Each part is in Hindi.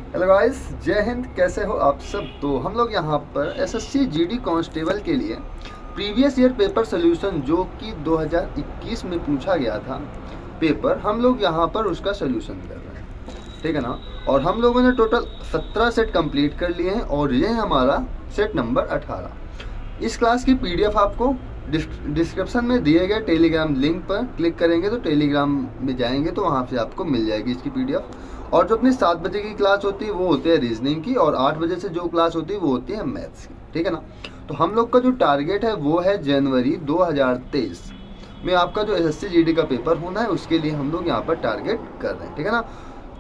हेलो गाइस, जय हिंद। कैसे हो आप सब। तो हम लोग यहाँ पर एसएससी जीडी कांस्टेबल के लिए प्रीवियस ईयर पेपर सोल्यूशन जो कि 2021 में पूछा गया था पेपर, हम लोग यहाँ पर उसका सोल्यूशन कर रहे हैं, ठीक है ना। और हम लोगों ने टोटल 17 सेट कंप्लीट कर लिए हैं और ये है हमारा सेट नंबर 18। इस क्लास की पीडीएफ आपको डिस्क्रिप्शन में दिए गए टेलीग्राम लिंक पर क्लिक करेंगे तो टेलीग्राम में जाएंगे तो वहाँ से आपको मिल जाएगी इसकी पीडीएफ। और जो अपनी 7 बजे की क्लास होती है वो होती है रीजनिंग की, और 8 बजे से जो क्लास होती है वो होती है मैथ्स की, ठीक है ना। तो हम लोग का जो टारगेट है वो है जनवरी 2023 में आपका जो एसएससी जीडी का पेपर होना है उसके लिए हम लोग यहाँ पर टारगेट कर रहे हैं, ठीक है ना।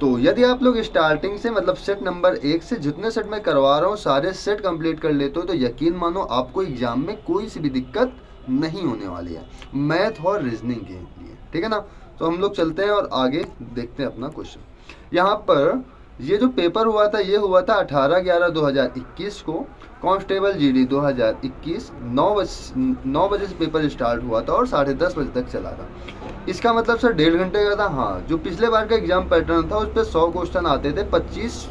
तो यदि आप लोग स्टार्टिंग से मतलब सेट नंबर 1 से जितने सेट मैं करवा रहा हूँ सारे सेट कंप्लीट कर लेते हो तो यकीन मानो आपको एग्जाम में कोई सी भी दिक्कत नहीं होने वाली है मैथ और रीजनिंग के लिए, ठीक है ना। तो हम लोग चलते हैं और आगे देखते हैं अपना क्वेश्चन। यहाँ पर ये जो पेपर हुआ था ये हुआ था 18/11/2021 को कांस्टेबल जीडी 2021 9 बजे से पेपर स्टार्ट हुआ था और 10:30 बजे तक चला था। इसका मतलब सर 1.5 घंटे का था। हाँ, जो पिछले बार का एग्जाम पैटर्न था उस पर 100 क्वेश्चन आते थे, 25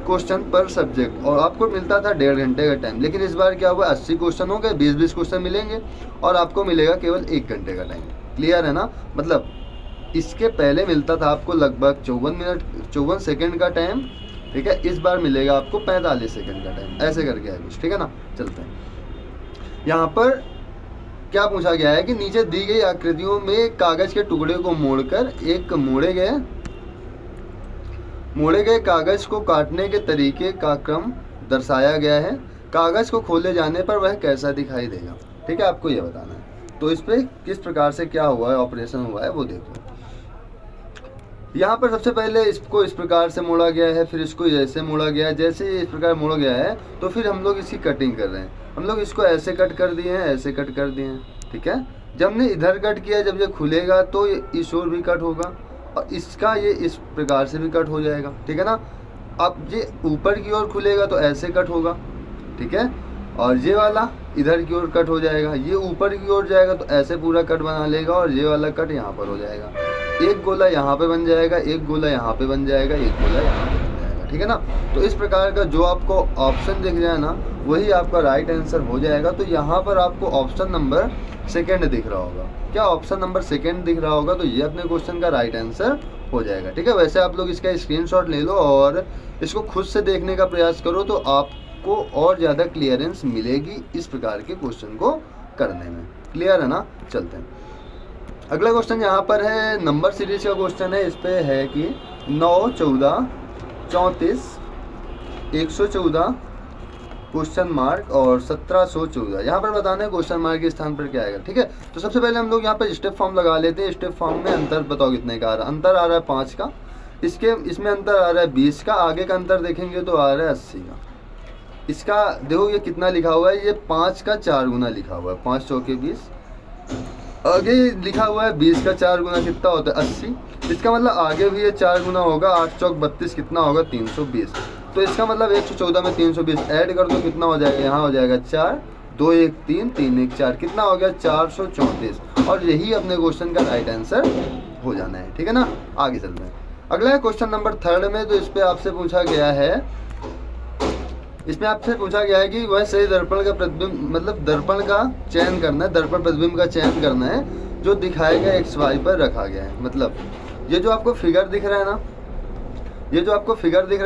क्वेश्चन पर सब्जेक्ट, और आपको मिलता था 1.5 घंटे का टाइम। लेकिन इस बार क्या हुआ, 80 क्वेश्चन हो गए, 20-20 क्वेश्चन मिलेंगे और आपको मिलेगा केवल 1 घंटे का टाइम। क्लियर है ना। मतलब इसके पहले मिलता था आपको लगभग 54 मिनट 54 सेकेंड का टाइम, ठीक है। इस बार मिलेगा आपको 45 सेकेंड का टाइम, ऐसे करके है कुछ, ठीक है ना। चलते हैं। यहाँ पर क्या पूछा गया है कि नीचे दी गई आकृतियों में कागज के टुकड़े को मोड़कर एक मोड़े गए कागज को काटने के तरीके का क्रम दर्शाया गया है। कागज को खोले जाने पर वह कैसा दिखाई देगा, ठीक है, आपको यह बताना है। तो इस पे किस प्रकार से क्या हुआ है, ऑपरेशन हुआ है वो देखो। यहाँ पर सबसे पहले इसको इस प्रकार से मोड़ा गया है, फिर इसको ऐसे मोड़ा गया है। जैसे इस प्रकार मोड़ा गया है तो फिर हम लोग इसकी कटिंग कर रहे हैं। हम लोग इसको ऐसे कट कर दिए हैं, ऐसे कट कर दिए हैं, ठीक है। जब हमने इधर कट किया, जब ये खुलेगा तो ये इस ओर भी कट होगा और इसका ये इस प्रकार से भी कट हो जाएगा, ठीक है ना। अब ये ऊपर की ओर खुलेगा तो ऐसे कट होगा, ठीक है। और ये वाला इधर की ओर कट हो जाएगा, ये ऊपर की ओर जाएगा तो ऐसे पूरा कट बना लेगा और ये वाला कट यहाँ पर हो जाएगा। एक गोला यहाँ पे बन जाएगा, एक गोला यहाँ पे बन जाएगा, एक गोला यहाँ पे बन जाएगा, ठीक है ना। तो इस प्रकार का जो आपको ऑप्शन दिख जाए ना वही आपका राइट आंसर हो जाएगा। तो यहाँ पर आपको ऑप्शन नंबर सेकेंड दिख रहा होगा। क्या ऑप्शन नंबर सेकेंड दिख रहा होगा, तो ये अपने क्वेश्चन का राइट आंसर हो जाएगा, ठीक है। वैसे आप लोग इसका स्क्रीनशॉट ले लो और इसको खुद से देखने का प्रयास करो तो आपको और ज़्यादा क्लियरेंस मिलेगी इस प्रकार के क्वेश्चन को करने में। क्लियर है ना। चलते हैं। अगला क्वेश्चन यहाँ पर है नंबर सीरीज का क्वेश्चन है। इस पे है कि 9, 14, 34, 114 क्वेश्चन मार्क और 1714। यहाँ पर बताना है क्वेश्चन मार्क के स्थान पर क्या आएगा, ठीक है। तो सबसे पहले हम लोग यहाँ पर स्टेप फॉर्म लगा लेते हैं। स्टेप फॉर्म में अंतर बताओ कितने का आ रहा है। अंतर आ रहा है 5 का, इसमें अंतर आ रहा है 20 का, आगे का अंतर देखेंगे तो आ रहा है 80 का। इसका देखो ये कितना लिखा हुआ है, ये 5 का 4 गुना लिखा हुआ है, 5 चौके 20। आगे लिखा हुआ है 20 का 4 गुना कितना होता है 80। इसका मतलब आगे भी ये 4 गुना होगा, 8 चौक 32 कितना होगा 320। तो इसका मतलब 114 में 320 ऐड कर दो कितना हो जाएगा, यहाँ हो जाएगा 4, 2 1 3, 3 1 4, कितना हो गया 434। और यही अपने क्वेश्चन का राइट आंसर हो जाना है, ठीक है ना। आगे चलते हैं। अगला है क्वेश्चन नंबर 3 में। तो इस पर आपसे पूछा गया है कि वह सही दर्पण का प्रतिबिंब मतलब दर्पण का चयन करना है, दर्पण प्रतिबिंब का चयन करना है जो दिखाए गए XY पर रखा गया है। मतलब ये जो आपको फिगर दिख रहा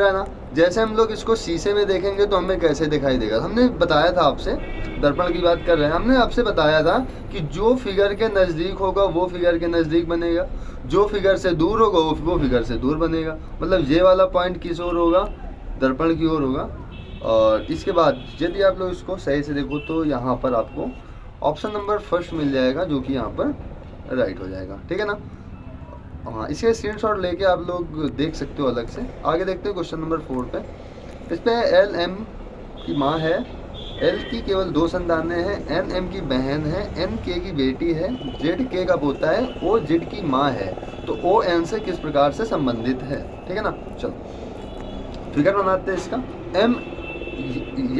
है ना, जैसे हम लोग इसको शीशे में देखेंगे तो हमें कैसे दिखाई देगा। हमने बताया था आपसे, दर्पण की बात कर रहे हैं, हमने आपसे बताया था कि जो फिगर के नज़दीक होगा वो फिगर के नज़दीक बनेगा, जो फिगर से दूर होगा वो फिगर से दूर बनेगा। मतलब ये वाला पॉइंट किस ओर होगा, दर्पण की ओर होगा। और इसके बाद यदि आप लोग इसको सही से देखो तो यहाँ पर आपको ऑप्शन नंबर फर्स्ट मिल जाएगा जो कि यहाँ पर राइट हो जाएगा, ठीक है ना। हाँ, इसके स्क्रीनशॉट लेके आप लोग देख सकते हो अलग से। आगे देखते हैं क्वेश्चन नंबर 4 पे। इस पे एल एम की माँ है, एल की केवल 2 संतानें हैं, एन एम की बहन है, एन के की बेटी है, जेड के का पोता है, ओ जेड की माँ है। तो ओ एन से किस प्रकार से संबंधित है, ठीक है ना। चलो फिगर बनाते हैं इसका।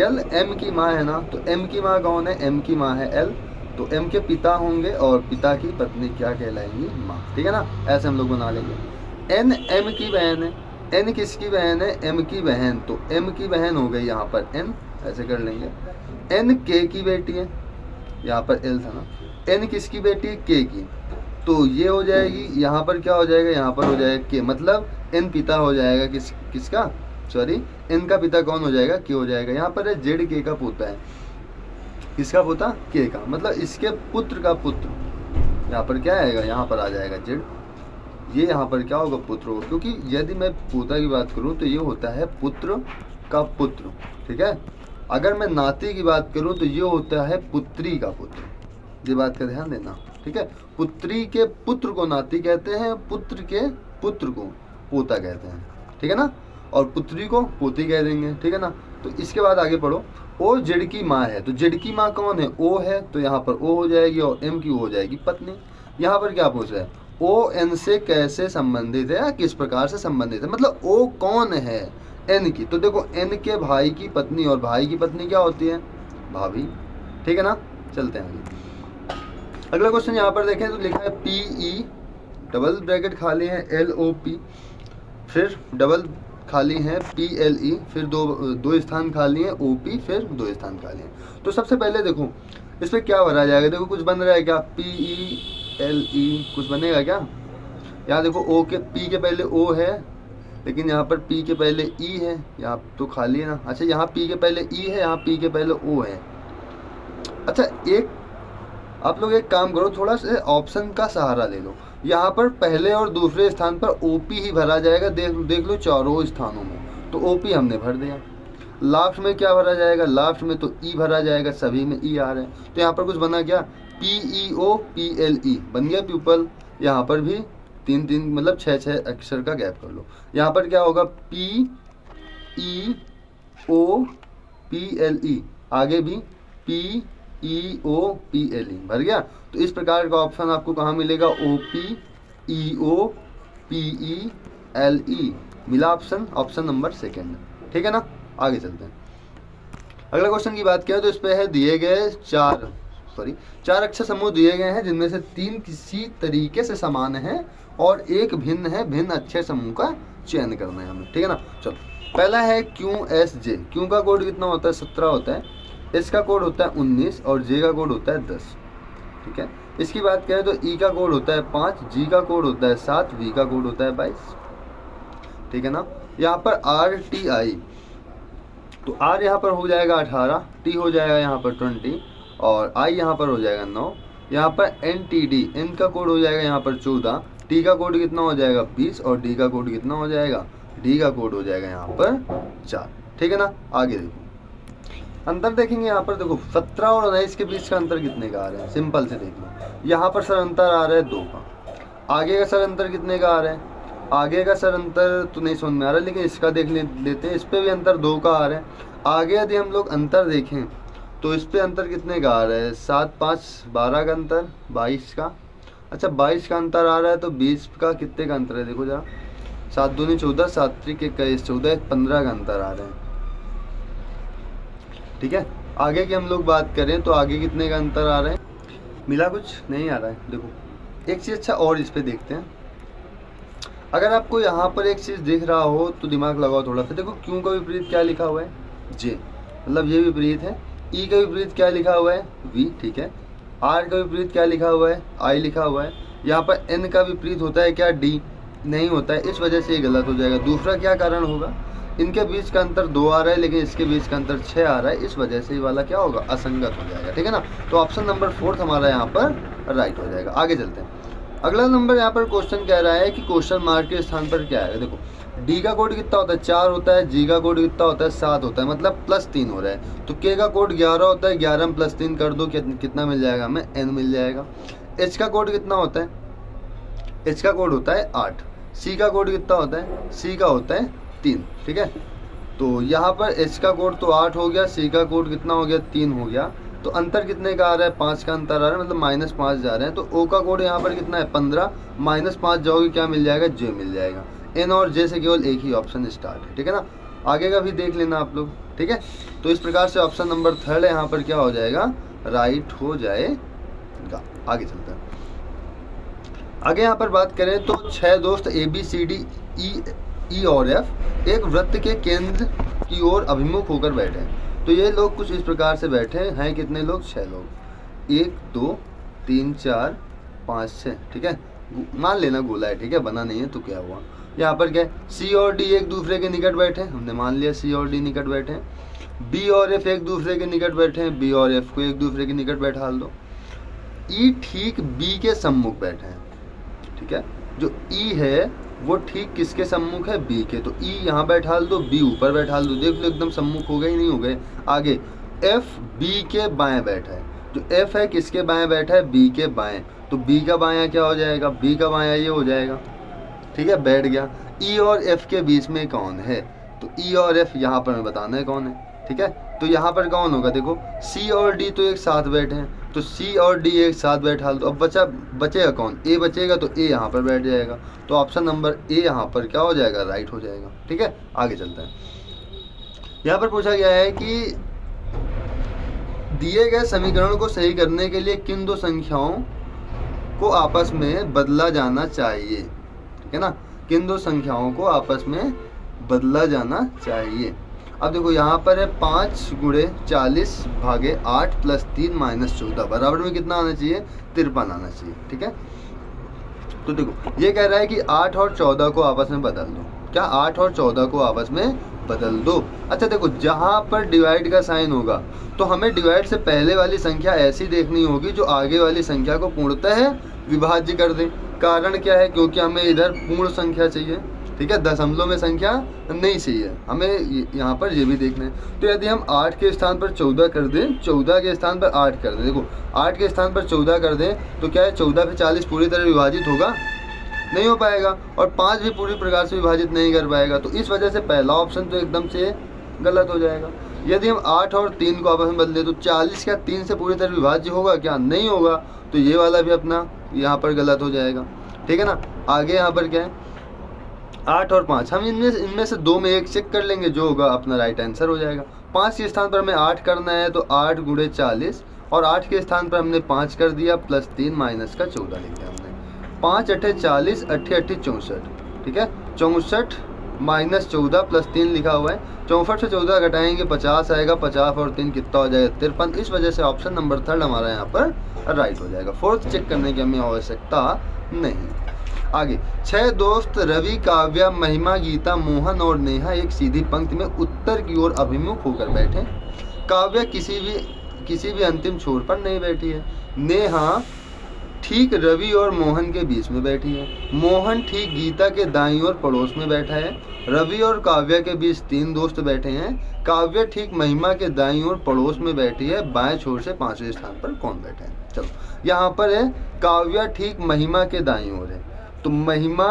एल एम की माँ है ना, तो एम की माँ कौन है, एम की माँ है एल, तो एम के पिता होंगे और पिता की पत्नी क्या कहलाएंगी, माँ, ठीक है ना। ऐसे हम लोग बना लेंगे। एन एम की बहन है, एन किसकी बहन है, एम की बहन, तो एम की बहन हो गई यहाँ पर एन, ऐसे कर लेंगे। एन के की बेटी है, यहाँ पर एल था ना, एन किसकी बेटी है, के की, तो ये हो जाएगी, यहाँ पर क्या हो जाएगा, यहाँ पर हो जाएगा के, मतलब एन पिता हो जाएगा किसका, सॉरी एन का पिता कौन हो जाएगा, के हो जाएगा। यहाँ पर है जेड के का पोता है, किसका पोता, के का, मतलब इसके पुत्र का पुत्र, यहाँ पर क्या आएगा, यहाँ पर आ जाएगा जेड, ये यहाँ पर क्या होगा, पुत्र होगा, क्योंकि यदि मैं पोता की बात करूँ तो ये होता है पुत्र का पुत्र, ठीक है। अगर मैं नाती की बात करूँ तो ये होता है पुत्री का पुत्र, ये बात का ध्यान देना, ठीक है। पुत्री के पुत्र को नाती कहते हैं, पुत्र के पुत्र को पोता कहते हैं, ठीक है ना, और पुत्री को पोती कह देंगे, ठीक है ना। तो इसके बाद आगे पढ़ो, ओ जेड की माँ है, तो जेड की माँ कौन है, ओ है, तो यहाँ पर ओ हो जाएगी और एम की ओ हो जाएगी पत्नी। यहाँ पर क्या पूछ रहा है, ओ एन से कैसे संबंधित है या किस प्रकार से संबंधित है, मतलब ओ कौन है, एन की, तो देखो एन के भाई की पत्नी, और भाई की पत्नी क्या होती है, भाभी, ठीक है ना। चलते हैं आगे। अगला क्वेश्चन यहाँ पर देखें तो लिखा है पी ई, डबल ब्रैकेट खाली है, एल ओ पी, फिर डबल खाली है पी एल ई, फिर दो स्थान खाली है ओ पी, फिर 2 स्थान खाली है। तो सबसे पहले देखो इस पर क्या भरा जाएगा, देखो कुछ बन रहा है क्या, पी ई एल ई, कुछ बनेगा क्या, यहाँ देखो ओ के, पी के पहले ओ है, लेकिन यहाँ पर पी के पहले ई है, यहाँ तो खाली है ना, अच्छा यहाँ पी के पहले ई है, यहाँ पी के पहले ओ है। अच्छा एक आप लोग एक काम करो, थोड़ा सा ऑप्शन का सहारा ले लो, यहाँ पर पहले और दूसरे स्थान पर ओपी ही भरा जाएगा, देख लो चारों स्थानों में, तो ओपी हमने भर दिया। लास्ट में क्या भरा जाएगा, लास्ट में तो ई भरा जाएगा, सभी में ई आ रहे हैं, तो यहाँ पर कुछ बना क्या, P E O P L E बन गया प्यूपल। यहाँ पर भी 3 मतलब 6 अक्षर का गैप कर लो। यहाँ पर क्या होगा, P E O P L E, आगे भी P E O P L E भर गया। तो इस प्रकार का ऑप्शन आपको कहाँ मिलेगा, O P E O P E L E मिला ऑप्शन, ऑप्शन नंबर 2, ठीक है ना। आगे चलते हैं। अगला क्वेश्चन की बात करें तो इस पे है दिए गए 4 अक्षर समूह दिए गए हैं, जिनमें से 3 किसी तरीके से समान हैं और एक भिन्न है, भिन्न अक्षर समूह का चयन करना है हमें, ठीक है ना। चलो पहला है क्यू एस जे, क्यू का कोड कितना होता है, 17 होता है, एस का कोड होता है 19 और जे का कोड होता है 10, ठीक है। इसकी बात करें तो ई का कोड होता है 5, जी का कोड होता है 7, वी का कोड होता है 22, ठीक है ना। यहाँ पर आर टी आई, तो आर यहाँ पर हो जाएगा 18, टी हो जाएगा यहाँ पर 20 और आई यहाँ पर हो जाएगा 9। यहाँ पर एन टी डी, एन का कोड हो जाएगा यहाँ पर 14, टी का कोड कितना हो जाएगा 20 और डी का कोड कितना हो जाएगा, डी का कोड हो जाएगा यहाँ पर 4, ठीक है ना। आगे देखो अंतर देखेंगे, यहाँ पर देखो 17 और 19 के बीच का अंतर कितने का आ रहा है, सिंपल से देख लो। यहाँ पर सर अंतर आ रहा है 2 का, आगे का सर अंतर कितने का आ रहा है, आगे का सर अंतर तो नहीं समझ में आ रहा, लेकिन इसका देख लेते हैं, इस पे भी अंतर 2 का आ रहा है। आगे यदि हम लोग अंतर देखें तो इस पे अंतर कितने का आ रहा है, 7 5 12 का अंतर, 22 का, अच्छा 22 का अंतर आ रहा है, तो 20 का कितने का अंतर है, देखो जरा, 7 दूनी 14, 7 त्रिक 21, 14 15 का अंतर आ रहा है, ठीक है। आगे की हम लोग बात करें तो आगे कितने का अंतर आ रहा है, मिला कुछ नहीं आ रहा है। देखो एक चीज़ अच्छा और इस पे देखते हैं, अगर आपको यहाँ पर एक चीज़ दिख रहा हो तो दिमाग लगाओ थोड़ा सा। देखो क्यू का विपरीत क्या लिखा हुआ है, जे, मतलब ये विपरीत है। ई का विपरीत क्या लिखा हुआ है, वी, ठीक है। आर का विपरीत क्या लिखा हुआ है, आई लिखा हुआ है। यहाँ पर एन का विपरीत होता है क्या, डी, नहीं होता है, इस वजह से ये गलत हो जाएगा। दूसरा क्या कारण होगा, इनके बीच का अंतर 2 आ रहा है लेकिन इसके बीच का अंतर 6 आ रहा है, इस वजह से ये वाला क्या होगा, असंगत हो जाएगा, ठीक है ना। तो ऑप्शन नंबर 4 हमारा यहाँ पर राइट हो जाएगा। आगे चलते हैं। अगला नंबर यहाँ पर क्वेश्चन कह रहा है कि क्वेश्चन मार्क के स्थान पर क्या है। देखो डी का कोड कितना होता है, 4 होता है, जी का कोड कितना होता है, 7 होता है, मतलब +3 हो रहा है। तो के का कोड 11 होता है, 11 में +3 कर दो, कितना मिल जाएगा हमें, एन मिल जाएगा। एच का कोड कितना होता है, एच का कोड होता है 8। सी का कोड कितना होता है, सी का होता है 3, ठीक है। तो यहाँ पर एच का कोड तो 8 हो गया, सी का कोड कितना हो गया, 3 हो गया। तो अंतर कितने का आ रहा है, 5 का अंतर आ रहा है, मतलब -5 जा रहे हैं। तो ओ का कोड यहाँ पर कितना है, 15, -5 जाओगे क्या मिल जाएगा, जे मिल जाएगा। एन और जे से केवल एक ही ऑप्शन स्टार्ट है, ठीक है ना। आगे का भी देख लेना आप लोग, ठीक है। तो इस प्रकार से ऑप्शन नंबर 3 यहाँ पर क्या हो जाएगा, राइट हो जाएगा। आगे चलते हैं। आगे यहाँ पर बात करें तो 6 दोस्त ABCDE ई और एफ एक वृत्त के केंद्र की ओर अभिमुख होकर बैठे हैं। तो ये लोग कुछ इस प्रकार से बैठे हैं। कितने लोग? 6 लोग। 1 2 3 4 5 6, ठीक है। मान लेना गोला है, ठीक है, बना नहीं है तो क्या हुआ। यहाँ पर क्या है, सी और डी एक दूसरे के निकट बैठे हैं, हमने मान लिया सी और डी निकट बैठे हैं। बी और एफ एक दूसरे के निकट बैठे हैं, बी और एफ को एक दूसरे के निकट बैठा दो। ई ठीक बी के सम्मुख बैठे हैं, ठीक है। जो ई है वो ठीक किसके सम्मुख है? बी के। तो ई यहाँ बैठा दो, बी ऊपर बैठा दो। देख लो एकदम सम्मुख हो गए, नहीं हो गए। आगे एफ बी के बाएं बैठा है। जो एफ है किसके बाएं बैठा है? बी के बाएं। तो बी का बायां क्या हो जाएगा? बी का बायां ये हो जाएगा, ठीक है, बैठ गया। ई और एफ के बीच में कौन है? तो ई और एफ यहाँ पर हमें बताना है कौन है, ठीक है। तो यहाँ पर कौन होगा? देखो सी और डी तो एक साथ बैठे हैं, तो सी और डी एक साथ बैठा दो। अब बचेगा कौन? ए बचेगा, तो ए यहाँ पर बैठ जाएगा। तो ऑप्शन नंबर ए यहाँ पर क्या हो जाएगा? राइट हो जाएगा, ठीक है। आगे चलते हैं। यहाँ पर पूछा गया है कि दिए गए समीकरण को सही करने के लिए किन दो संख्याओं को आपस में बदला जाना चाहिए, ठीक है ना। किन दो संख्याओं को आपस में बदला जाना चाहिए। अब देखो यहाँ पर है 5 × 40 भागे 8 + 3 - 14 बराबर में कितना आना चाहिए? 53 आना चाहिए, ठीक है। तो देखो ये कह रहा है कि 8 और 14 को आपस में बदल दो। क्या 8 और 14 को आपस में बदल दो? अच्छा देखो जहाँ पर डिवाइड का साइन होगा तो हमें डिवाइड से पहले वाली संख्या ऐसी देखनी होगी जो आगे वाली संख्या को पूर्णतः विभाज्य कर दे। कारण क्या है? क्योंकि हमें इधर पूर्ण संख्या चाहिए, ठीक है, दशमलव में संख्या नहीं चाहिए हमें। यहाँ पर ये भी देखना है। तो यदि हम 8 के स्थान पर 14 कर दें, 14 के स्थान पर 8 कर दें, देखो 8 के स्थान पर 14 कर दें तो क्या है? 14 पे 40 पूरी तरह विभाजित होगा? नहीं हो पाएगा। और 5 भी पूरी प्रकार से विभाजित नहीं कर पाएगा। तो इस वजह से पहला ऑप्शन तो एकदम से गलत हो जाएगा। यदि हम 8 और 3 को आपस में बदले तो 40 क्या 3 से पूरी तरह विभाज्य होगा? क्या नहीं होगा। तो ये वाला भी अपना यहाँ पर गलत हो जाएगा, ठीक है ना। आगे यहाँ पर क्या है? 8 और 5 हम इनमें से 2 में एक चेक कर लेंगे, जो होगा अपना राइट आंसर हो जाएगा। 5 के स्थान पर हमें 8 करना है तो 8 × 40 और 8 के स्थान पर हमने 5 कर दिया +3 - का 14 लिख दिया हमने। 5 × 8 = 40, 8 × 8 = 64, ठीक है। 64 - 14 +3 लिखा हुआ है। 64 से 14 घटाएंगे 50 आएगा। 50 और 3 कितना हो जाएगा? 53। इस वजह से ऑप्शन नंबर 3 हमारा यहाँ पर राइट हो जाएगा। 4th चेक करने की हमें आवश्यकता नहीं। आगे 6 दोस्त रवि, काव्या, महिमा, गीता, मोहन और नेहा एक सीधी पंक्ति में उत्तर की ओर अभिमुख होकर बैठे। काव्या किसी भी अंतिम छोर पर नहीं बैठी है। नेहा ठीक रवि और मोहन के बीच में बैठी है। मोहन ठीक गीता के दाईं ओर पड़ोस में बैठा है। रवि और काव्या के बीच 3 दोस्त बैठे हैं। काव्या ठीक महिमा के दाईं ओर पड़ोस में बैठी है। बाएं छोर से 5वें स्थान पर कौन बैठा है? चलो यहाँ पर है काव्या ठीक महिमा के दाईं ओर है, तो महिमा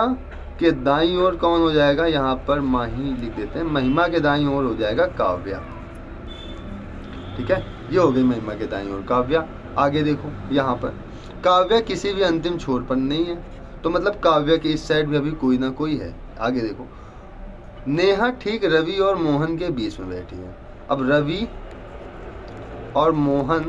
के दाईं ओर कौन हो जाएगा? यहाँ पर माही लिख देते हैं। महिमा के दाईं ओर हो जाएगा काव्या, ठीक है। ये हो गई महिमा के दाईं ओर काव्या। आगे देखो यहाँ पर काव्या किसी भी अंतिम छोर पर नहीं है, तो मतलब काव्या के इस साइड भी अभी कोई ना कोई है। आगे देखो नेहा ठीक रवि और मोहन के बीच में बैठी है। अब रवि और मोहन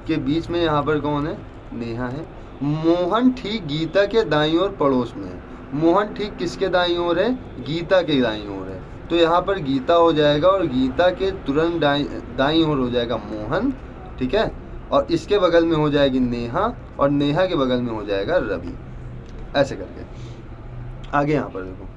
के बीच में यहाँ पर कौन है? नेहा है। मोहन ठीक गीता के दाईं ओर पड़ोस में है। मोहन ठीक किसके दाईं ओर है? गीता के दाईं ओर है। तो यहाँ पर गीता हो जाएगा और गीता के तुरंत दाईं ओर हो जाएगा मोहन, ठीक है। और इसके बगल में हो जाएगी नेहा और नेहा के बगल में हो जाएगा रवि, ऐसे करके। आगे यहाँ पर देखो,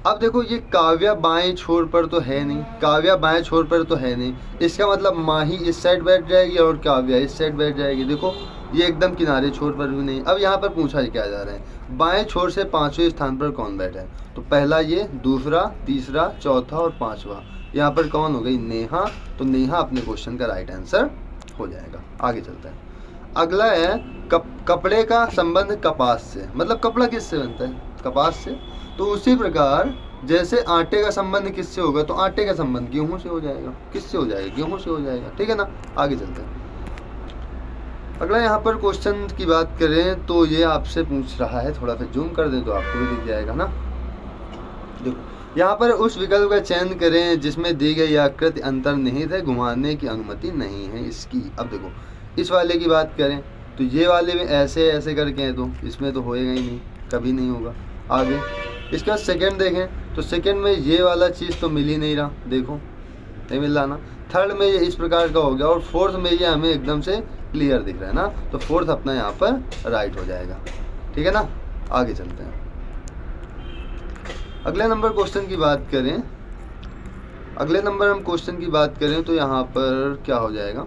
अब देखो ये काव्या बाएं छोर पर तो है नहीं, काव्या बाएं छोर पर तो है नहीं। इसका मतलब माही इस साइड बैठ जाएगी और काव्या इस साइड बैठ जाएगी। देखो ये एकदम किनारे छोर पर भी नहीं। अब यहाँ पर पूछा क्या जा रहा है? बाएं छोर से 5वें स्थान पर कौन बैठा है? तो पहला ये, दूसरा, तीसरा, चौथा और 5वां। यहाँ पर कौन हो गई? नेहा। तो नेहा अपने क्वेश्चन का राइट आंसर हो जाएगा। आगे चलते हैं। अगला है कपड़े का संबंध कपास से, मतलब कपड़ा किससे बनता है? कपास से। तो उसी प्रकार जैसे आटे का संबंध किससे होगा? तो आटे का संबंध गेहूं से हो जाएगा। किससे हो जाएगा? गेहूं से हो जाएगा, ठीक है ना। आगे चलते हैं। अगला यहाँ पर क्वेश्चन की बात करें तो ये आपसे पूछ रहा है, थोड़ा सा जूम कर दें तो आपको भी दिख जाएगा ना। देखो यहाँ पर उस विकल्प का चयन करें जिसमें दी गई आकृति अंतर्निहित है, घुमाने की अनुमति नहीं है इसकी। अब देखो इस वाले की बात करें तो ये वाले में ऐसे ऐसे करके हैं, तो इसमें तो होएगा ही नहीं, कभी नहीं होगा। आगे इसके बाद सेकेंड देखें तो सेकंड में ये वाला चीज़ तो मिल ही नहीं रहा, देखो नहीं मिल रहा ना। थर्ड में ये इस प्रकार का हो गया और फोर्थ में ये हमें एकदम से क्लियर दिख रहा है ना, तो फोर्थ अपना यहाँ पर राइट हो जाएगा। ठीक है ना, आगे चलते हैं। अगले नंबर क्वेश्चन की बात करें, अगले नंबर हम क्वेश्चन की बात करें तो यहाँ पर क्या हो जाएगा,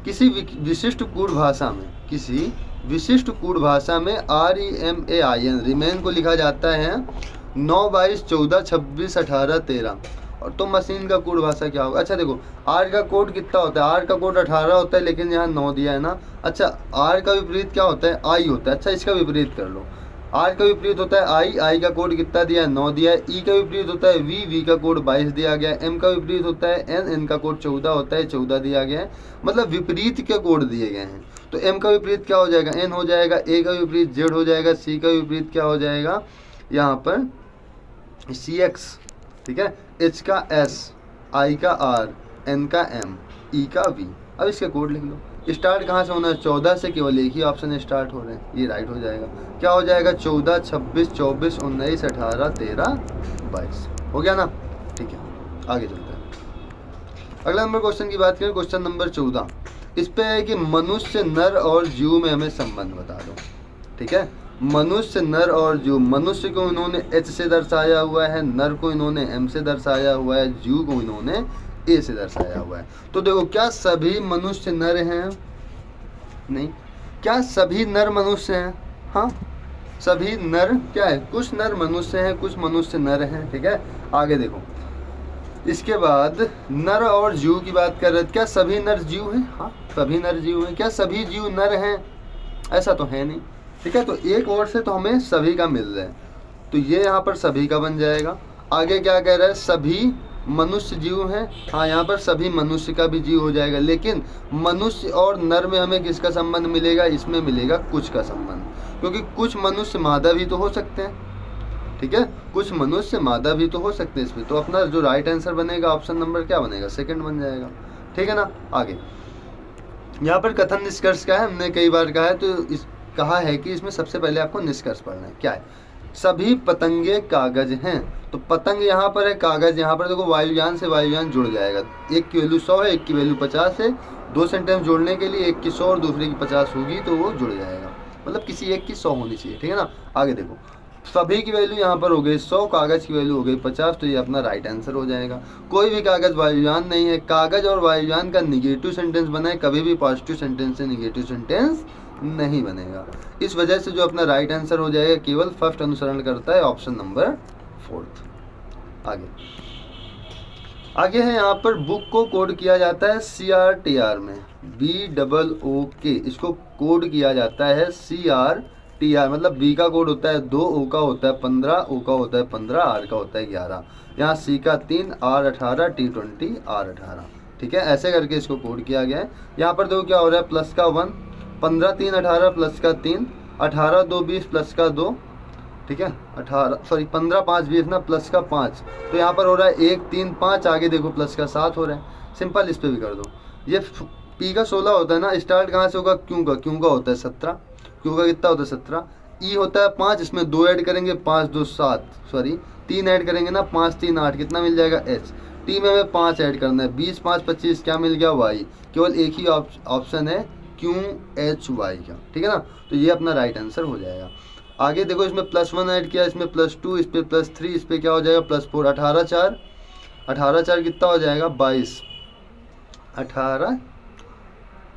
किसी विशिष्ट कूट भाषा में, किसी विशिष्ट कूट भाषा में REMAIN रिमेन को लिखा जाता है 9, 22, 14, 26, 18, 13 और तो मशीन का कोड भाषा क्या होगा। अच्छा देखो आर का कोड कितना होता है, आर का कोड 18 होता है लेकिन यहाँ 9 दिया है ना। अच्छा आर का विपरीत क्या होता है, आई होता है। अच्छा इसका विपरीत कर लो, आर का विपरीत होता है आई, आई का कोड कितना दिया है 9 दिया है। ई का विपरीत होता है वी, वी का कोड 22 दिया गया है। एम का विपरीत होता है एन, एन का कोड 14 होता है 14 दिया गया है। मतलब विपरीत के कोड दिए गए हैं। तो एम का विपरीत क्या हो जाएगा, एन हो जाएगा। ए का विपरीत जेड हो जाएगा। सी का विपरीत क्या हो जाएगा यहाँ पर CX, ठीक है। एच का एस, आई का आर, एन का एम, ई का वी। अब इसके कोड लिख लो। स्टार्ट कहाँ से होना है, 14 से, केवल एक ही ऑप्शन स्टार्ट हो रहे हैं, ये राइट हो जाएगा। क्या हो जाएगा 14, 26, 24, 19, 18, 13, 22 हो गया ना। ठीक है आगे चलते हैं। अगला नंबर क्वेश्चन की बात करें, क्वेश्चन नंबर 14। इस पे है कि मनुष्य नर और जीव में हमें संबंध बता दो। ठीक है, मनुष्य नर और जीव, मनुष्य को इन्होंने H से दर्शाया हुआ है, नर को इन्होंने M से दर्शाया हुआ है, जीव को इन्होंने A से दर्शाया हुआ है। तो देखो क्या सभी मनुष्य नर हैं, नहीं। क्या सभी नर मनुष्य हैं, हाँ सभी नर क्या है, कुछ नर मनुष्य हैं, कुछ मनुष्य नर हैं। ठीक है आगे देखो, इसके बाद नर और जीव की बात कर रहे थे। क्या सभी नर जीव हैं, हाँ सभी नर जीव हैं। क्या सभी जीव नर हैं, ऐसा तो है नहीं। ठीक है, तो एक और से तो हमें सभी का मिल रहा है, तो ये यहाँ पर सभी का बन जाएगा। आगे क्या कह रहा है, सभी मनुष्य जीव हैं, हाँ यहाँ पर सभी मनुष्य का भी जीव हो जाएगा। लेकिन मनुष्य और नर में हमें किसका संबंध मिलेगा, इसमें मिलेगा कुछ का संबंध, क्योंकि कुछ मनुष्य मादा भी तो हो सकते हैं। ठीक है, कुछ मनुष्य मादा भी तो हो सकते हैं इसमें। तो अपना जो राइट आंसर बनेगा ऑप्शन नंबर क्या बनेगा, सेकंड बन जाएगा। ठीक है ना, आगे यहाँ पर कथन निष्कर्ष का है, हमने कई बार कहा है, तो कहा है कि इसमें सबसे पहले आपको निष्कर्ष पढ़ना है। क्या है, सभी पतंगे कागज हैं। तो पतंग यहाँ पर है, कागज यहाँ पर। देखो वायुयान से वायुयान जुड़ जाएगा। एक की वैल्यू 100 है, एक की वैल्यू 50 है। दो सेंटेंस जोड़ने के लिए एक की 100 और दूसरे की 50 होगी तो वो जुड़ जाएगा। मतलब किसी एक की 100 होनी चाहिए। ठीक है ना, आगे देखो सभी की वैल्यू यहाँ पर हो गई 100, कागज की वैल्यू हो गई 50, तो ये अपना राइट आंसर हो जाएगा। कोई भी कागज वायुयान नहीं है। कागज और वायुयान का निगेटिव सेंटेंस बना है, कभी भी पॉजिटिव सेंटेंस से निगेटिव सेंटेंस नहीं बनेगा। इस वजह से जो अपना राइट आंसर हो जाएगा केवल फर्स्ट अनुसरण करता है, ऑप्शन नंबर 4। आगे है यहाँ पर बुक को कोड किया जाता है CRTR में, BOOK, इसको कोड किया जाता है CRTR। मतलब B का कोड होता है 2, O का होता है 15, O का होता है 15, R का होता है 11, यहाँ C का 3, R 18, T 20, R 18। ठीक है, ऐसे करके इसको कोड किया गया है। यहाँ पर देखो क्या हो रहा है, प्लस का 1, 15 3 18 प्लस का 3, 18 2 20 प्लस का 2। ठीक है, 15 5 20 ना, प्लस का 5। तो यहाँ पर हो रहा है 1 3 5, आगे देखो प्लस का 7 हो रहा है। सिंपल, इस पे भी कर दो। ये P का 16 होता है ना, स्टार्ट कहाँ से होगा, क्यू का होता है 17, क्यू का कितना होता है 17, ई होता है 5, इसमें 2 ऐड करेंगे 5 2 7, सॉरी 3 ऐड करेंगे ना, 5 3 8, कितना मिल जाएगा H। टी में हमें 5 ऐड करना है, 20 5 25, क्या मिल गया Y। केवल एक ही ऑप्शन है QHY का। ठीक है ना, तो ये अपना राइट आंसर हो जाएगा। आगे देखो इसमें +1 ऐड किया, इसमें +2, इस पे +3, इस पे क्या हो जाएगा +4, 18 4 कितना हो जाएगा 22, 18,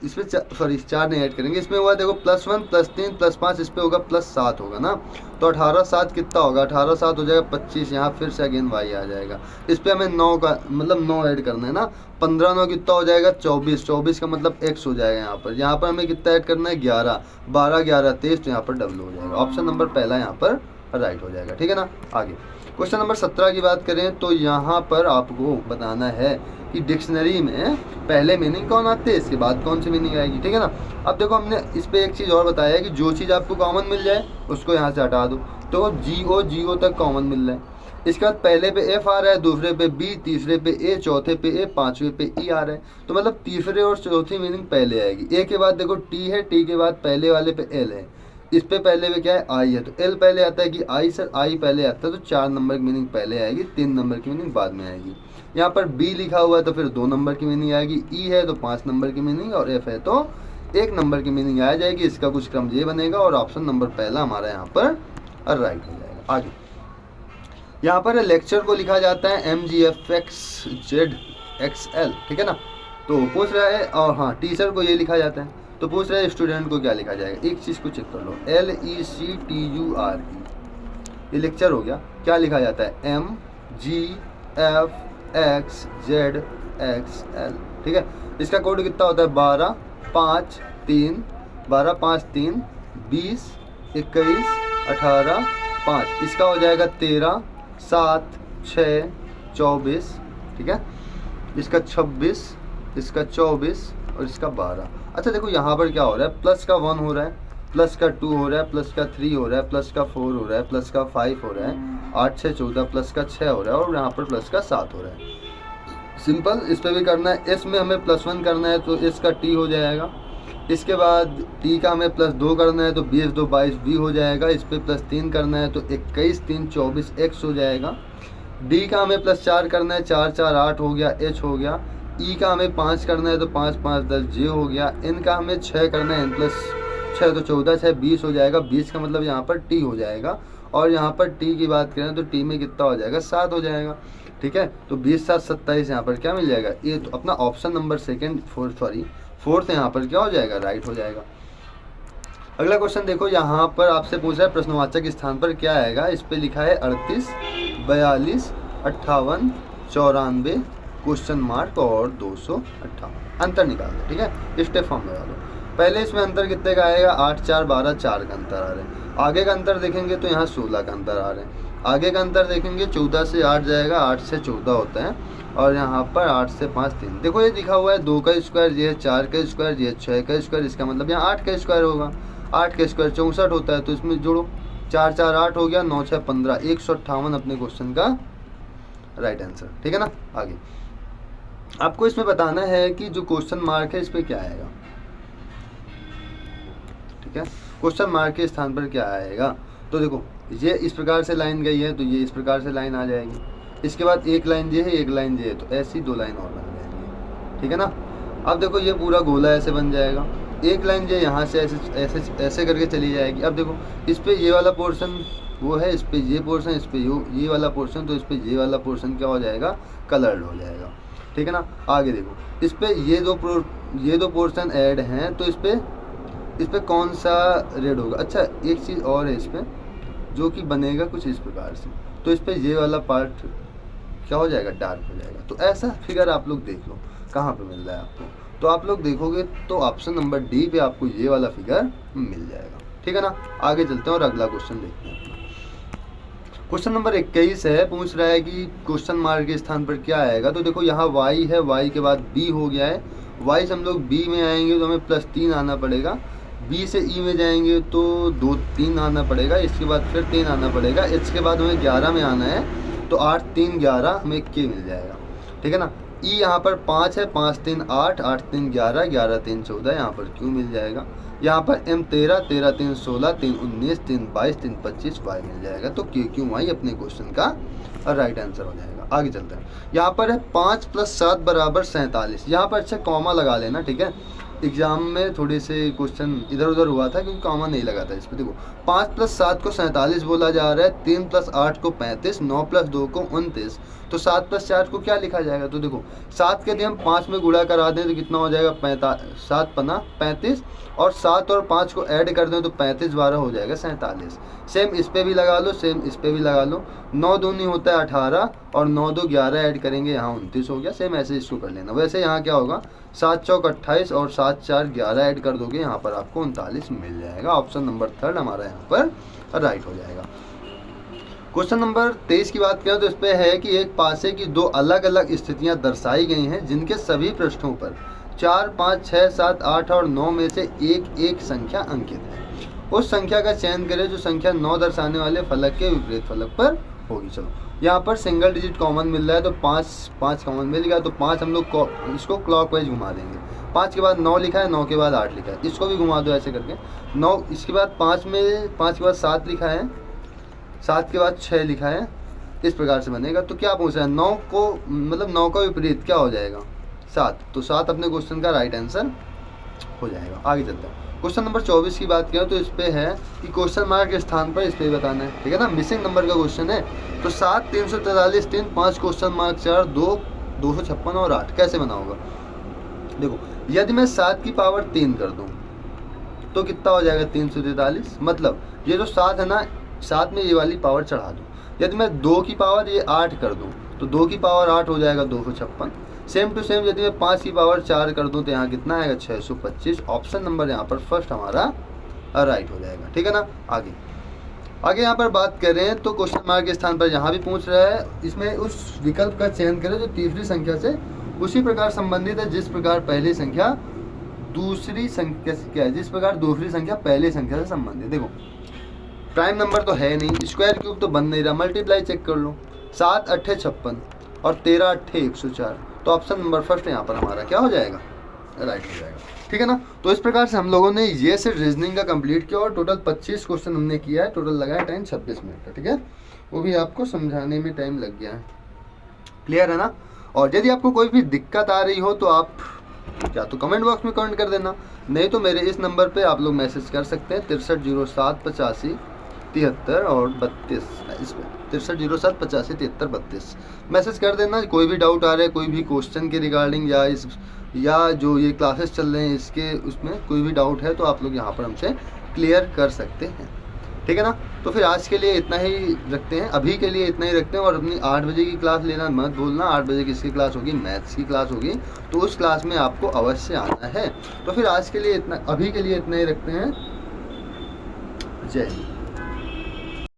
इस पे सॉरी 4 नहीं ऐड करेंगे, इसमें हुआ देखो +1 +3 +5, इस पे होगा +7 होगा ना। तो 18 7 कितना होगा, 18 7 हो जाएगा 25, यहाँ फिर से अगेन Y आ जाएगा। इस पे हमें 9 का मतलब 9 ऐड करना है ना, 15 9 कितना हो जाएगा 24, 24 का मतलब X हो जाएगा। यहाँ पर हमें कितना ऐड करना है 11, 12 11 23, तो यहाँ पर डबल हो जाएगा। ऑप्शन नंबर पहला यहाँ पर राइट हो जाएगा। ठीक है ना, आगे क्वेश्चन नंबर 17 की बात करें तो यहाँ पर आपको बताना है कि डिक्शनरी में पहले मीनिंग कौन आते हैं, इसके बाद कौन सी मीनिंग आएगी। ठीक है ना, अब देखो हमने इस पे एक चीज़ और बताया है कि जो चीज़ आपको कॉमन मिल जाए उसको यहाँ से हटा दो। तो GO तक कॉमन मिल रहा है। इसके बाद पहले पे F आ रहा है, दूसरे पे B, तीसरे पे A, चौथे पे A, पांचवें पे E आ रहा है। तो मतलब तीसरे और चौथी मीनिंग पहले आएगी। A के बाद देखो T है, T के बाद पहले वाले पे L है, इस पे पहले में क्या है आई है, तो एल पहले आता है कि आई सर आई पहले आता है, तो 4 नंबर की मीनिंग पहले आएगी, 3 नंबर की मीनिंग बाद में आएगी। यहाँ पर बी लिखा हुआ है तो फिर 2 नंबर की मीनिंग आएगी, ई है तो 5 नंबर की मीनिंग, और एफ है तो 1 नंबर की मीनिंग आ जाएगी। इसका कुछ क्रम ये बनेगा और ऑप्शन नंबर पहला हमारा यहाँ पर राइट हो जाएगा। आगे यहाँ पर लेक्चर को लिखा जाता है MGFXZXL, ठीक है ना। तो पूछ रहा है, और हाँ टीचर को ये लिखा जाता है, तो पूछ रहा है स्टूडेंट को क्या लिखा जाएगा। एक चीज़ को चेक कर लो, LECTURE, ये लेक्चर हो गया। क्या लिखा जाता है MGFXZXL, ठीक है। इसका कोड कितना होता है 12 5 3 12 5 3 20 21 18 5, इसका हो जाएगा 13 7 6 24, ठीक है। इसका 26, इसका 24 और इसका 12। अच्छा देखो यहाँ पर क्या हो रहा है, प्लस का 1 हो रहा है, प्लस का 2 हो रहा है, प्लस का 3 हो रहा है, प्लस का 4 हो रहा है, प्लस का 5 हो रहा है, 8 6 14, प्लस का 6 हो रहा है, और यहाँ पर प्लस का 7 हो रहा है। सिंपल, इस पर भी करना है। एस में हमें +1 करना है तो एस का टी हो जाएगा। इसके बाद टी का हमें +2 करना है तो 20 2 22 वी हो जाएगा। इस पर +3 करना है तो 21 3 24 एक्स हो जाएगा। डी का हमें +4 करना है, 4 4 8 हो गया, एच हो गया। ई का हमें 5 करना है तो 5 5 10 जे हो गया। एन का हमें 6 करना है, n+6 तो 14 6 20 हो जाएगा। 20 का मतलब यहाँ पर टी हो जाएगा, और यहाँ पर टी की बात करें तो टी में कितना हो जाएगा 7 हो जाएगा, ठीक है। तो 20 7 27 यहाँ पर क्या मिल जाएगा, ये तो अपना ऑप्शन नंबर फोर्थ यहाँ पर क्या हो जाएगा, राइट हो जाएगा। अगला क्वेश्चन देखो, यहाँ पर आपसे पूछ रहा है प्रश्नवाचक स्थान पर क्या आएगा। इस पे लिखा है 38 42 58 94 क्वेश्चन मार्क और 258। अंतर निकाल दो, ठीक है, स्टेप फॉर्म लगा दो। पहले इसमें अंतर कितने का आएगा, 8 4 12 4 का अंतर आ रहा है। आगे का अंतर देखेंगे तो यहाँ 16 का अंतर आ रहा है। आगे का अंतर देखेंगे 14 से 8 जाएगा, 8 से 14 होता है, और यहाँ पर 8 से 5 3। देखो ये लिखा हुआ है 2 का स्क्वायर, ये 4 का स्क्वायर, ये 6 का स्क्वायर, इसका मतलब यहाँ 8 का स्क्वायर होगा। 8 का स्क्वायर 64 होता है, तो इसमें जोड़ो, 4 4 8 हो गया, 9 6 15, 158 अपने क्वेश्चन का राइट आंसर, ठीक है ना। आगे आपको इसमें बताना है कि जो क्वेश्चन मार्क है इस पर क्या आएगा, ठीक है। क्वेश्चन मार्क के स्थान पर क्या आएगा, तो देखो ये इस प्रकार से लाइन गई है तो ये इस प्रकार से लाइन आ जाएगी। इसके बाद एक लाइन ये है, एक लाइन ये है, तो ऐसी 2 लाइन और बन जाएंगी, ठीक है ना। अब देखो ये पूरा गोला ऐसे बन जाएगा। एक लाइन जो यहाँ से ऐसे ऐसे ऐसे करके चली जाएगी। अब देखो इस पे ये वाला पोर्शन वो है, इस पे ये पोर्शन, इस पे ये वाला पोर्शन, तो इस पे ये वाला पोर्शन क्या हो जाएगा, कलर्ड हो जाएगा, ठीक है ना। आगे देखो इस पे ये दो पोर्शन ऐड हैं, तो इस पे कौन सा रेड होगा। अच्छा एक चीज़ और है इस पे जो कि बनेगा कुछ इस प्रकार से, तो इस पे ये वाला पार्ट क्या हो जाएगा, डार्क हो जाएगा। तो ऐसा फिगर आप लोग देख लो कहाँ पे मिल रहा है आपको, तो आप लोग देखोगे तो ऑप्शन नंबर डी पे आपको ये वाला फिगर मिल जाएगा, ठीक है ना। आगे चलते हैं और अगला क्वेश्चन देखते हैं। क्वेश्चन नंबर 21 है, पूछ रहा है कि क्वेश्चन मार्क के स्थान पर क्या आएगा। तो देखो यहाँ y है, y के बाद b हो गया है। y से हम लोग b में आएंगे तो हमें +3 आना पड़ेगा। b से e में जाएंगे तो 2 3 आना पड़ेगा। इसके बाद फिर 3 आना पड़ेगा। h के बाद हमें 11 में आना है, तो 8 3 11 हमें k मिल जाएगा, ठीक है ना। e यहाँ पर 5 है, 5 3 8 8 3 11 11 3 14, यहाँ पर q मिल जाएगा। यहाँ पर m 13 13 3 16 3 19 3 22 3 25 y मिल जाएगा। तो q y अपने क्वेश्चन का राइट आंसर हो जाएगा। आगे चलते हैं। यहाँ पर है 5 + 7 = 47। यहाँ पर अच्छा कॉमा लगा लेना, ठीक है। एग्जाम में थोड़े से क्वेश्चन इधर उधर हुआ था क्योंकि कॉमा नहीं लगा था इस पर। देखो 5 + 7 को 47 बोला जा रहा है, 3 + 8 को 35, 9 + 2 को 29, तो 7 + 4 को क्या लिखा जाएगा। तो देखो 7 के लिए हम 5 में गुणा करा दें तो कितना हो जाएगा, 7 × 35, और 7 और 5 को ऐड कर दें तो 35 12 हो जाएगा 47। सेम इस पे भी लगा लो, सेम इस पे भी लगा लो। 9 दूनी होता है 18, और 9 2 11 ऐड करेंगे, यहाँ 29 हो गया। सेम ऐसे इसको कर लेना। वैसे यहाँ क्या होगा, 7 चौक 28 और 7 4 11 ऐड कर दोगे, यहाँ पर आपको 39 मिल जाएगा। ऑप्शन नंबर 3 हमारा यहाँ पर राइट हो जाएगा। क्वेश्चन नंबर 23 की बात करें तो इस पे है कि एक पासे की 2 अलग अलग स्थितियां दर्शाई गई हैं, जिनके सभी पृष्ठों पर 4 5 6 7 8 और 9 में से एक संख्या अंकित है। उस संख्या का चयन करें जो संख्या 9 दर्शाने वाले फलक के विपरीत फलक पर होगी। चलो यहाँ पर सिंगल डिजिट कॉमन मिल रहा है, तो 5 5 कॉमन मिल गया, तो 5 हम लोग इसको क्लॉकवाइज घुमा देंगे। 5 के बाद 9 लिखा है, 9 के बाद 8 लिखा है, इसको भी घुमा दो ऐसे करके। 9 इसके बाद 5 में 5 के बाद 7 लिखा है, 7 के बाद 6 लिखा है, इस प्रकार से बनेगा। तो क्या पूछ रहा है, 9 को मतलब 9 का विपरीत क्या हो जाएगा, 7। तो 7 अपने क्वेश्चन का राइट आंसर हो जाएगा। आगे चलते हैं। क्वेश्चन नंबर 24 की बात करें तो इस पे है कि क्वेश्चन मार्क के स्थान पर इस पे बताना है, ठीक है ना, मिसिंग नंबर का क्वेश्चन है। तो 7, 343, 3, 5 क्वेश्चन मार्क 4, 2, 256 और 8 कैसे बना होगा। देखो, यदि मैं 7 की पावर 3 कर दूं तो कितना हो जाएगा, 343। मतलब ये जो 7 है ना, 7 में ये वाली पावर चढ़ा दूं। यदि मैं 2 की पावर ये 8 कर दूं तो 2 की पावर 8 हो जाएगा 256। सेम टू सेम यदि मैं 5 की पावर 4 कर दूं तो यहाँ कितना आएगा, 625। ऑप्शन नंबर यहाँ पर फर्स्ट हमारा राइट हो जाएगा, ठीक है ना। आगे यहाँ पर बात करें तो क्वेश्चन मार्क के स्थान पर यहाँ भी पूछ रहा है, इसमें उस विकल्प का चयन करें जो तीसरी संख्या से उसी प्रकार संबंधित है जिस प्रकार पहली संख्या दूसरी संख्या से क्या है, जिस प्रकार दूसरी संख्या पहली संख्या से संबंधित। देखो, प्राइम नंबर तो है नहीं, स्क्वायर क्यूब तो बन नहीं रहा, मल्टीप्लाई चेक कर लो। 7 8 56 और 13 8 104। तो ऑप्शन नंबर फर्स्ट यहाँ पर हमारा क्या हो जाएगा, राइट हो जाएगा, ठीक है ना। तो इस प्रकार से हम लोगों ने ये से रीजनिंग का कंप्लीट किया और टोटल 25 क्वेश्चन हमने किया है। टोटल लगा है टाइम 26 मिनट का, ठीक है। वो भी आपको समझाने में टाइम लग गया है, क्लियर है ना। और यदि आपको कोई भी दिक्कत आ रही हो तो आप या तो कमेंट बॉक्स में कमेंट कर देना, नहीं तो मेरे इस नंबर पे आप लोग मैसेज कर सकते हैं 6307 85 73 और 32। इस पर 6307 85 73 32 मैसेज कर देना। कोई भी डाउट आ रहा है, कोई भी क्वेश्चन के रिगार्डिंग या जो ये क्लासेस चल रहे हैं इसके उसमें कोई भी डाउट है तो आप लोग यहाँ पर हमसे क्लियर कर सकते हैं, ठीक है ना। तो फिर आज के लिए इतना ही रखते हैं, अभी के लिए इतना ही रखते हैं। और अपनी 8 बजे की क्लास लेना मत भूलना। 8 बजे किसकी क्लास होगी, मैथ्स की क्लास होगी, तो उस क्लास में आपको अवश्य आना है। तो फिर आज के लिए इतना, अभी के लिए इतना ही रखते हैं। जय हिंद।